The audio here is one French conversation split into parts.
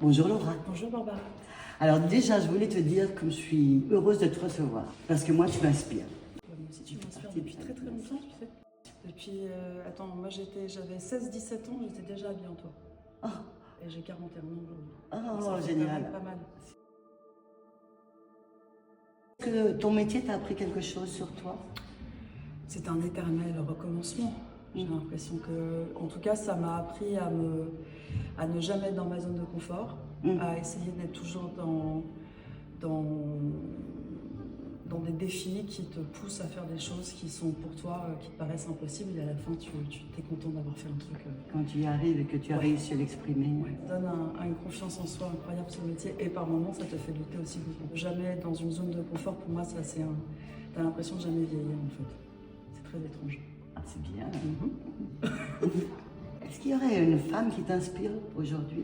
Bonjour Laura. Bonjour Barbara. Alors déjà, je voulais te dire que je suis heureuse de te recevoir parce que moi, tu m'inspires. Moi aussi, tu m'inspires depuis très très longtemps, tu sais. Depuis, attends, moi j'avais 16-17 ans, j'étais déjà habillée en toi. Oh, Et j'ai 41 ans aujourd'hui. oh, Ça fait génial. quand même pas mal. Est-ce que ton métier t'a appris quelque chose sur toi? C'est un éternel recommencement. J'ai l'impression que, en tout cas, ça m'a appris à ne jamais être dans ma zone de confort, à essayer d'être toujours dans des défis qui te poussent à faire des choses qui sont pour toi, qui te paraissent impossibles, et à la fin, tu es content d'avoir fait un truc. Quand tu y arrives et que tu as réussi à l'exprimer. Ça donne une confiance en soi incroyable ce métier, et par moments, ça te fait douter aussi beaucoup. Jamais être dans une zone de confort, pour moi, ça c'est t'as l'impression de jamais vieillir en fait. C'est très étrange. Ah, c'est bien. Est-ce qu'il y aurait une femme qui t'inspire aujourd'hui?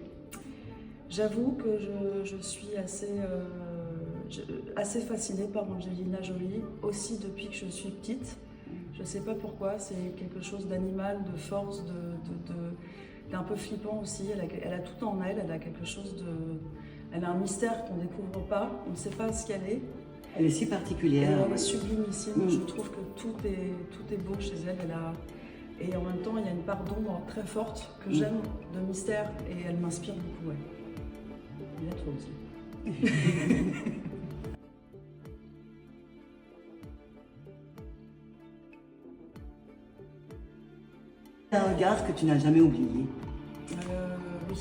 J'avoue que je suis assez fascinée par Angelina Jolie, aussi depuis que je suis petite. Je ne sais pas pourquoi, c'est quelque chose d'animal, de force, d'un peu flippant aussi. Elle a tout en elle, elle a quelque chose de... Elle a un mystère qu'on ne découvre pas, on ne sait pas ce qu'elle est. Elle est si particulière. Et elle est sublimissime, je trouve que tout est beau chez elle. Et en même temps, il y a une part d'ombre très forte que j'aime, de mystère, et elle m'inspire beaucoup. Ouais. Et à toi aussi. Un regard que tu n'as jamais oublié. Oui,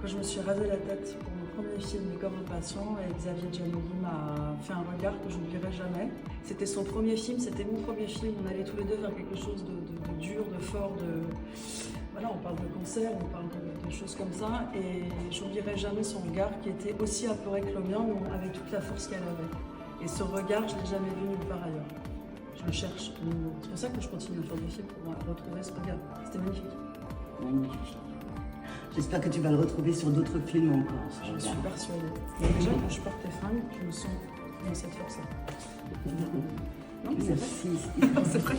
quand je me suis rasé la tête pour mon premier film, Les corps impatients, et Xavier Giannoli m'a fait un regard que je n'oublierai jamais. C'était son premier film, c'était mon premier film. On allait tous les deux vers quelque chose de dur, de fort, Voilà, on parle de cancer, on parle de choses comme ça, et j'oublierai jamais son regard qui était aussi apeuré que le mien, mais avec toute la force qu'elle avait. Et ce regard, je ne l'ai jamais vu nulle part ailleurs. Je le cherche. C'est pour ça que je continue à faire des films, pour retrouver ce regard. C'était magnifique. Magnifique. J'espère que tu vas le retrouver sur d'autres films encore. Je suis persuadée. Et déjà, quand je porte tes fringues, je me sens dans cette force-là. Non, c'est vrai. Merci. C'est vrai.